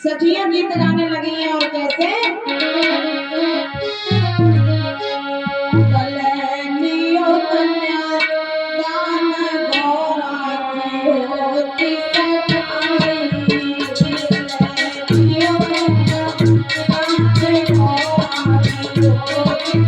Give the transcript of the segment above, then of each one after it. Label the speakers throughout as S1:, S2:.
S1: सखियां गीत गाने लगी हैं और कैसे कलनियो कन्या दान गौरा की होती सगाई कलनियो कन्या दान गौरा की होती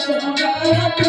S1: सगाई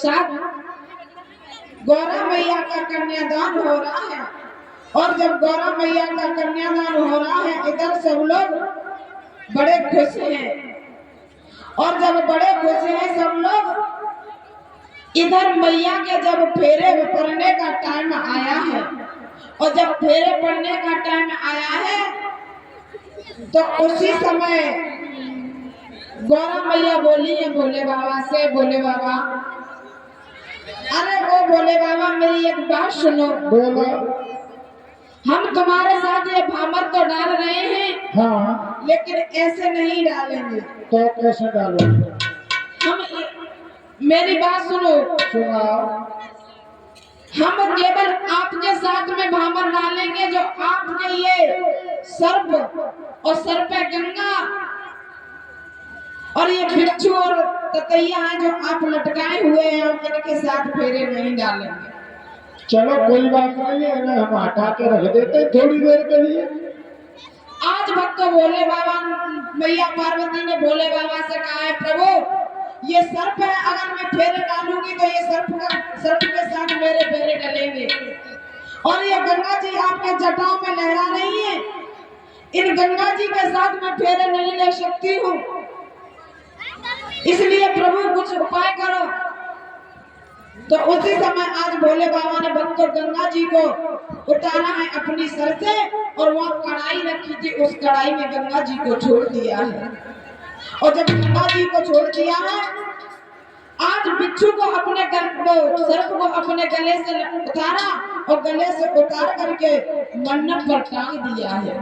S1: साथ गौरा मैया का कन्यादान हो रहा है। और जब गौरा मैया का कन्यादान हो रहा है, इधर सब लोग बड़े खुश हैं। और जब बड़े खुश हैं सब लोग, इधर मैया के जब फेरे पड़ने का टाइम आया है, और जब फेरे पड़ने का टाइम आया है, तो उसी समय गौरा मैया बोली है भोले बाबा से, बोले बाबा, अरे वो भोले बाबा मेरी एक बात सुनो।
S2: बोलो।
S1: हम तुम्हारे साथ ये भामर तो डाल रहे हैं,
S2: हाँ,
S1: लेकिन ऐसे नहीं डालेंगे।
S2: तो कैसे डालोगे?
S1: हम, मेरी बात सुनो।
S2: सुनाओ।
S1: हम केवल आपके साथ में भामर डालेंगे जो आपके ये सर्प और सर पे गंगा और ये बिच्छू और ततैया हैं जो आप लटकाए हुए हैं, हम इनके साथ फेरे नहीं डालेंगे।
S2: चलो कोई बात नहीं है ना, हम हटा के रख देते हैं थोड़ी देर के लिए।
S1: आज भक्त भोले बाबा, मैया पार्वती ने भोले बाबा से कहा है, प्रभु ये सर्प है, अगर मैं फेरे डालूंगी तो ये सर्प के साथ मेरे फेरे डलेंगे। और ये गंगा जी आपके जटाओं में लहरा रही है, इन गंगा जी के साथ मैं फेरे नहीं ले सकती हूँ, इसलिए प्रभु कुछ उपाय करो। तो उसी समय आज भोले बाबा ने भक्त गंगा जी को उतारा है अपनी सर से, और वहाँ कढ़ाई रखी थी, उस कढ़ाई में गंगा जी को छोड़ दिया है। और जब गंगा जी को छोड़ दिया है, आज बिच्छू को अपने सर्प को अपने गले से उतारा और गले से उतार करके मंडप पर टांग दिया है।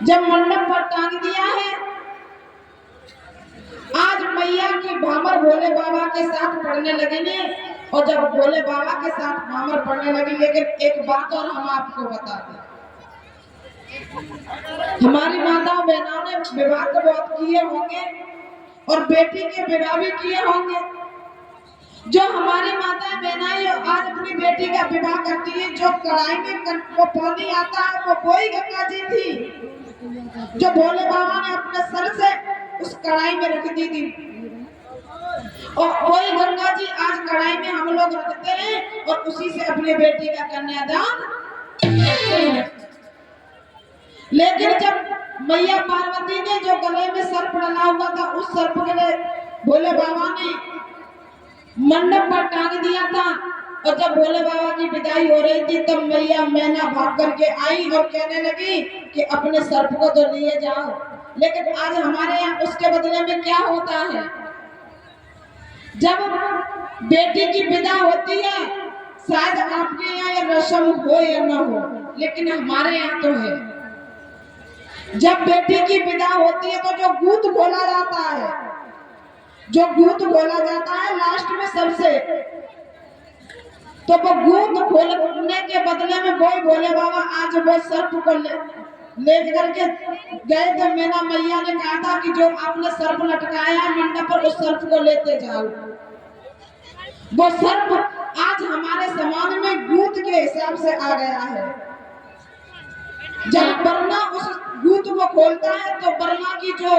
S1: जब मंडप पर टांग दिया है, आज मैया की भामर भोले बाबा के साथ पढ़ने लगेंगे। और जब भोले बाबा के साथ भामर पढ़ने लगी, लेकिन एक बात और हम आपको बता दें, हमारी माताओं बहनों ने विवाह तो बहुत किए होंगे और बेटी के विवाह भी किए होंगे। जो हमारी माताएं बहनाएं आज अपनी बेटी का विवाह करती है, जो कढ़ाई में वो पानी आता है, वो कोई गंगा जी थी जो भोले बाबा ने अपने सर से उस कढ़ाई में रख दी थी। और कोई गंगा जी आज कढ़ाई में हम लोग रखते हैं और उसी से अपने बेटी का कन्यादान करते हैं। लेकिन जब मैया पार्वती ने जो गले में सर्प डाला हुआ था, उस सर्प के लिए भोले बाबा ने मंडप पर टांग दिया था। और जब भोले बाबा की विदाई हो रही थी, तब मैया मैना भाग करके आई और कहने लगी कि अपने सर्प को तो लिए जाओ। लेकिन आज हमारे यहाँ उसके बदले में क्या होता है, जब बेटी की विदा होती है, शायद आपके यहाँ ये रस्म हो या न हो, लेकिन हमारे यहाँ तो है, जब बेटी की विदा होती है तो जो गूंथ खोला जाता है, जो गूंथ खोला जाता है लास्ट में सबसे, तो वो गूंथ खोलने के बदले में वो भोले बाबा आज वो सर्प को ले करके गए थे। मैना मैया ने कहा था कि जो आपने सर्प लटकाया है मंडप पर, उस सर्प को लेते जाओ। वो सर्प आज हमारे समाज में गूंथ के हिसाब से आ गया है। जब बरना उस गूंथ को खोलता है, तो बरना की जो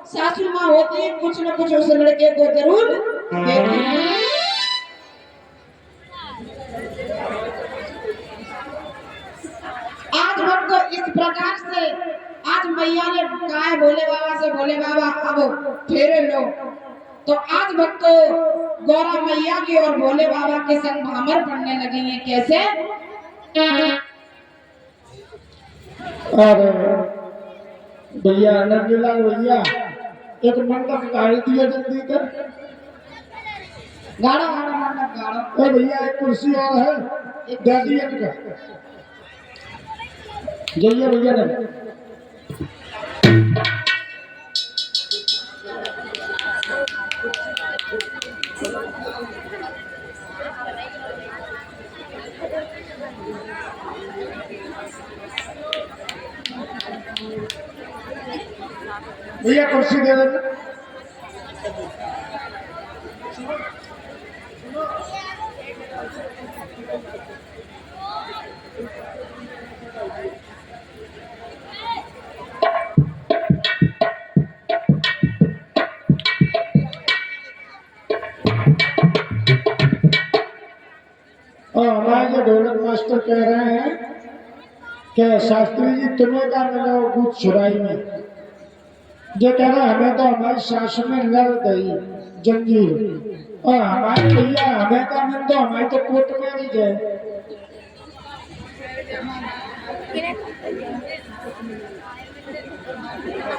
S1: सासू माँ होती है, कुछ न कुछ उस लड़के को जरूर देती है। आज भक्त इस प्रकार से आज मैया ने कहा है भोले बाबा से, भोले बाबा अब फेरे लो। तो आज भक्त गौरा मैया की और भोले बाबा के संग भामर पढ़ने लगेंगे। कैसे?
S2: अरे भैया नंदलाल भैया, एक मंडप गाड़ी दिया जल्दी कर।
S1: गाड़ो गाड़ो मंडप गाड़ो।
S2: ए भैया एक कुर्सी और है, एक दादी का जाइए भैया ने। भैया कुर्सी दे देना। हमारे जो ढोलक मास्टर कह रहे हैं कि शास्त्री जी तुम्हें क्या मिला वो कुछ छुराई में, जो कह रहा हमें तो हमारी सास में लड़ गई जंजीर, और हमारे भैया हमें का मिल तो हमारी तो कोर्ट में नहीं गए।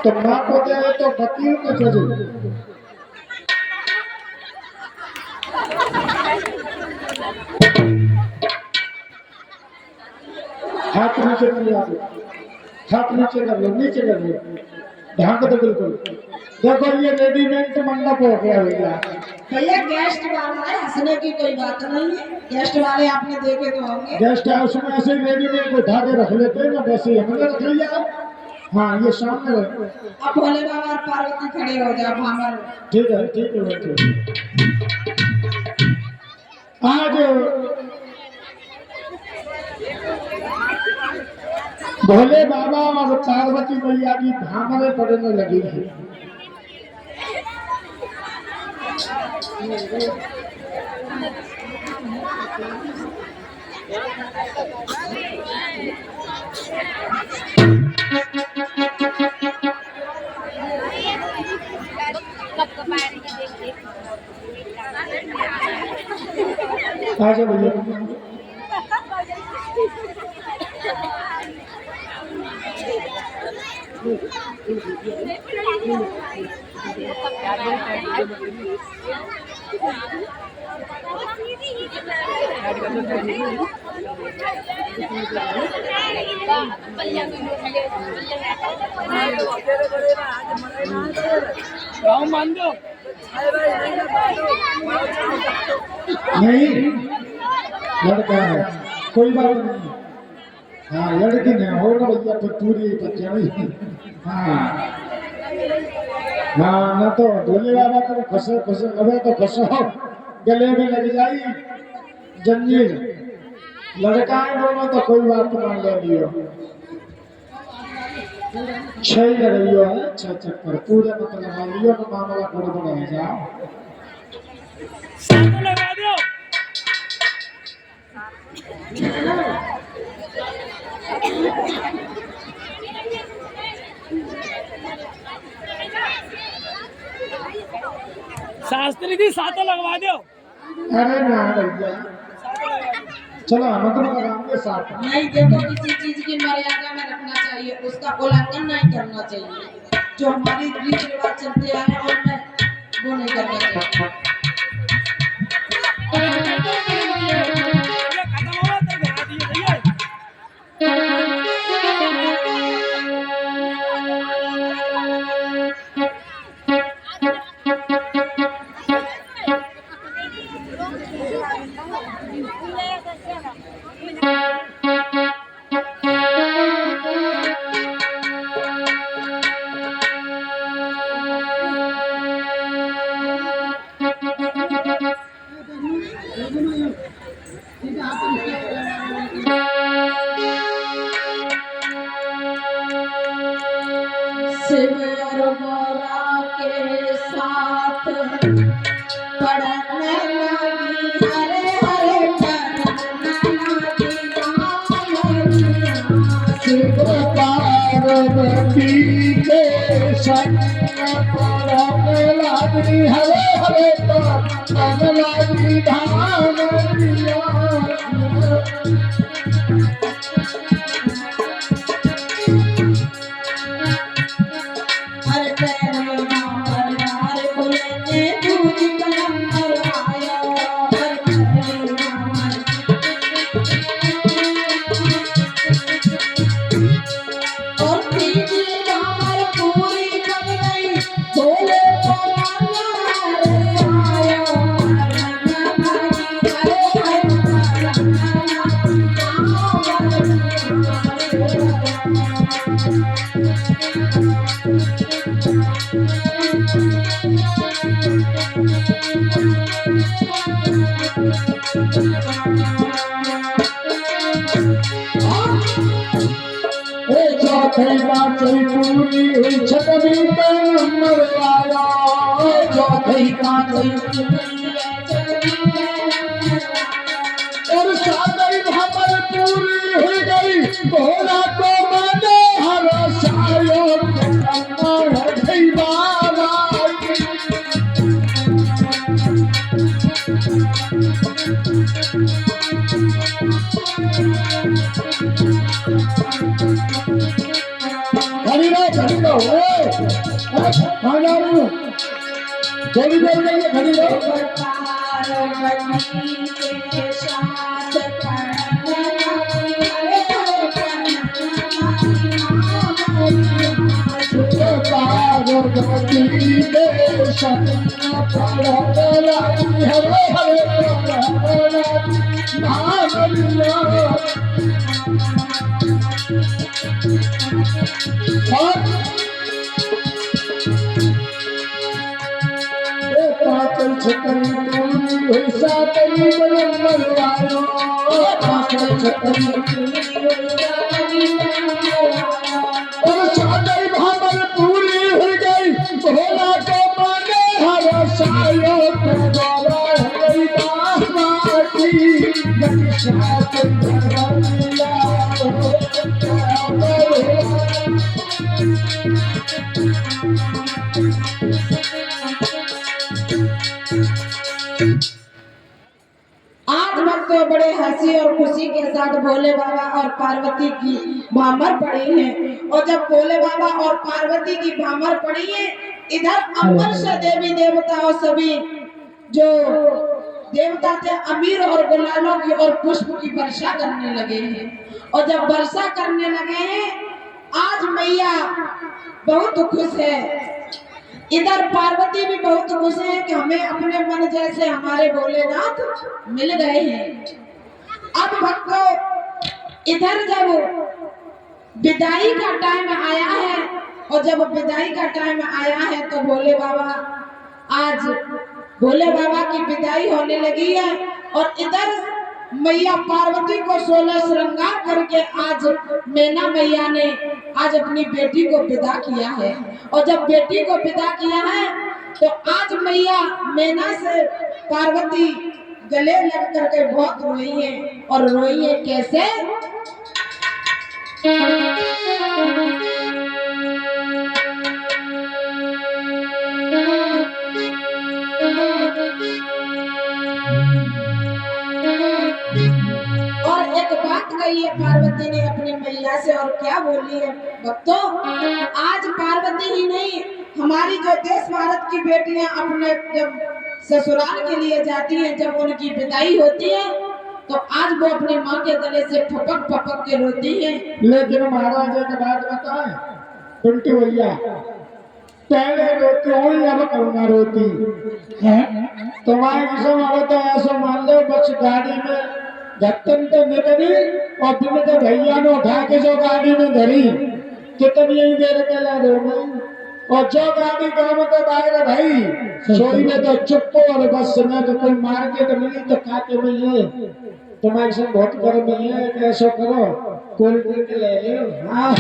S2: तो माँ को दे तो वकील को जरूर हाथ नीचे कर लिया, हाथ नीचे कर लो, नीचे कर लो, ढांक दो बिल्कुल। देखो ये रेडीमेड मंडप हो गया भैया।
S1: भैया गेस्ट वाला है, हंसने की कोई बात नहीं है। गेस्ट वाले आपने देखे तो होंगे।
S2: गेस्ट हाउस में ऐसे रेडीमेड उठा के रख लेते हैं ना, वैसे हमने रख लिया। हाँ ये सामने
S1: अब भोले बाबा और पार्वती खड़े हो जाओ भामर।
S2: ठीक है ठीक है ठीक है। आज भोले बाबा और पार्वती मैया की भामरे पड़ने लगी है। आजा भैया नहीं लड़का है कोई बात नहीं। हाँ लड़की ने हो ना भैया तो पूरी बच्चा नहीं। हाँ हाँ ना तो भोले बाबा तो खसो खसो अबे तो खसो गले में लग जाई जंजीर, लड़का है दोनों तो कोई बात मान ले लियो। छह लड़ाइयों है छह चक्कर पूरे मत लगा लियो तो मामला गड़बड़ हो जाओ।
S3: लगा दो शास्त्री जी सातों लगवा दो।
S2: अरे ना भैया चलो हम तो लगाएंगे साथ।
S1: नहीं देखो किसी चीज की मर्यादा में रखना चाहिए, उसका उल्लंघन नहीं करना चाहिए। जो हमारी रीति रिवाज चलते आए हैं उनमें वो नहीं करना चाहिए।
S3: खत्म हुआ तो लगा दिए भैया।
S1: शिव और मोरा के साथ पढ़ने लगी हरे हरे
S2: शिव पार्वती के संग पड़ने लगी हरे हरे पड़ने लगी धामरिया।
S1: हर पैर मार मार बोले दूध कलंदर आया हर पैर मार और तीजी मार पूरी कर गई बोले
S2: पूरी हुई छतरी पे नंबर आया चौथी का और सागर खड़ी रहो कहाँ जा रही हूँ थोड़ी देर के लिए खड़ी रहो
S1: पार्वती के साथ
S2: पार्वती के साथ हरे हरे पाचन छतरी पूरी सातरी बलम पाचन छतरी और सातरी भावर पूरी हो गई भोला को माने हर सायो को बाबा हरी बाती सातरी भरमिया
S1: आज भक्त बड़े हंसी और खुशी के साथ भोले बाबा और पार्वती की भामर पड़ी है। और जब भोले बाबा और पार्वती की भामर पड़ी है, इधर अंबर से देवी देवता और सभी जो देवता थे अमीर और गुलालों की और पुष्प की वर्षा करने लगे हैं। और जब वर्षा करने लगे हैं, आज मैया बहुत खुश है। इधर पार्वती भी बहुत खुश है कि हमें अपने मन जैसे हमारे भोलेनाथ मिल गए हैं। अब भक्तों, इधर जब विदाई का टाइम आया है, और जब विदाई का टाइम आया है तो भोले बाबा की विदाई होने लगी है। और इधर मैया पार्वती को 16 श्रृंगार करके आज मैना मैया ने आज अपनी बेटी को विदा किया है। और जब बेटी को विदा किया है तो आज मैया मैना से पार्वती गले लग करके बहुत रोई है। और रोई है कैसे? कही है पार्वती ने अपनी मैया से, और क्या बोली है भक्तों? आज पार्वती ही नहीं, हमारी जो देश भारत की बेटियां अपने जब ससुराल के लिए जाती हैं, जब उनकी विदाई होती है तो आज वो अपनी माँ के गले से फपक फपक के रोती है।
S2: लेकिन महाराज एक बात बताएं, उल्टी भैया पहले रोती हुई अब करुणा रोती है। तुम्हारे किस्म तो ऐसा मान लो बस गाड़ी में धक्कन तो निकली और फिर तो भैया ने उठा के जो गाड़ी में धरी कितनी ही देर के लिए रोनी। और जो गाड़ी काम तो बाहर भाई सोई में तो चुप और बस में तो कोई मार्केट मिली तो खाते में ये तुम्हारे से बहुत गर्मी है, कैसे करो कोल्ड ड्रिंक ले लो। हाँ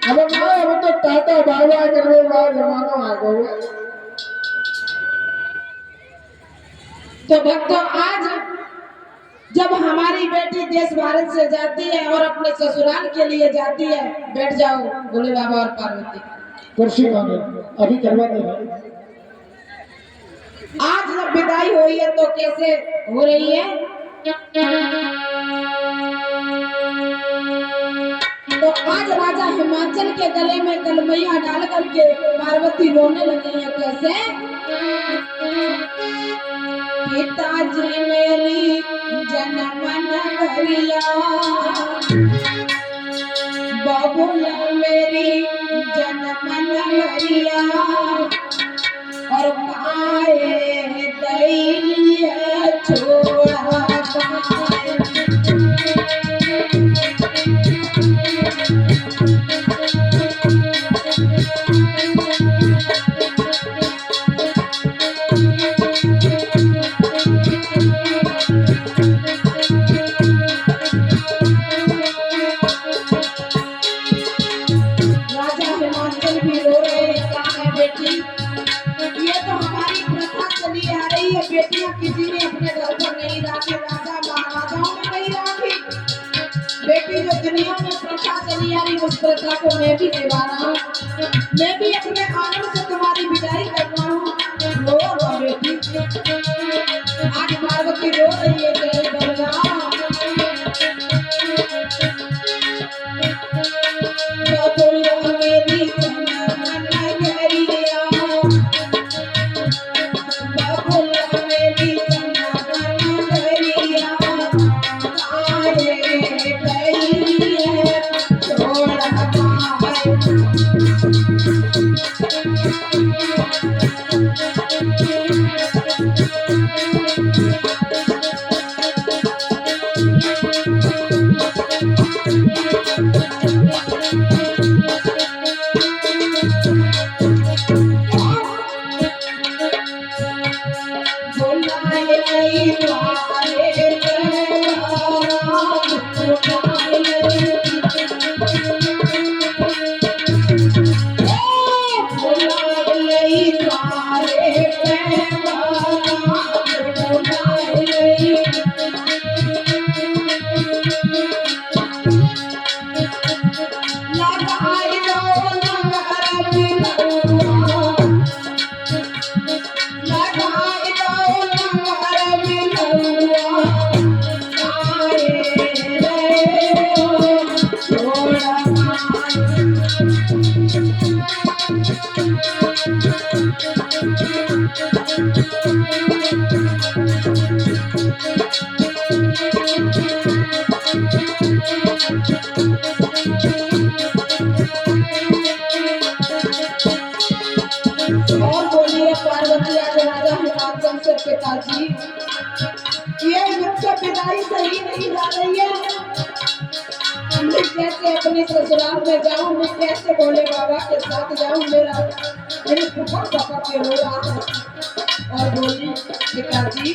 S2: अब तो टाटा बाबा करने वाला जमाना आ गया।
S1: तो भक्तों, आज जब हमारी बेटी देश भारत से जाती है और अपने ससुराल के लिए जाती है, बैठ जाओ भोले बाबा और पार्वती
S2: कुर्सी अभी करवा दे।
S1: आज जब विदाई हुई है तो कैसे हो रही है? तो आज राजा हिमाचल के गले में कलमैया डाल करके पार्वती रोने लगी है। कैसे? पिताजी मेरी जन्म नगरिया, बबुला मेरी जन्म नगरिया, और पाए दैया छोड़ा बेटियां किसी ने अपने घर पर नहीं राखी, राजा महाराजाओं ने नहीं राखी। बेटी जो दुनिया में प्रथा चली आ रही, उस प्रथा को मैं भी निभा रहा हूँ। मैं भी अपने आनंद से तुम्हारी विदाई कर रहा हूँ। रो बेटी, आज पार्वती रो रही है। जय बलराम। और बोलिए पार्वती आज राजा हिमाचल से पिताजी, ये मुझसे विदाई सही नहीं जा रही है। मैं कैसे अपने ससुराल में जाऊं, मैं कैसे भोले बाबा के साथ जाऊं, मेरी फुफा पापा के रो रहा है। और बोली पिताजी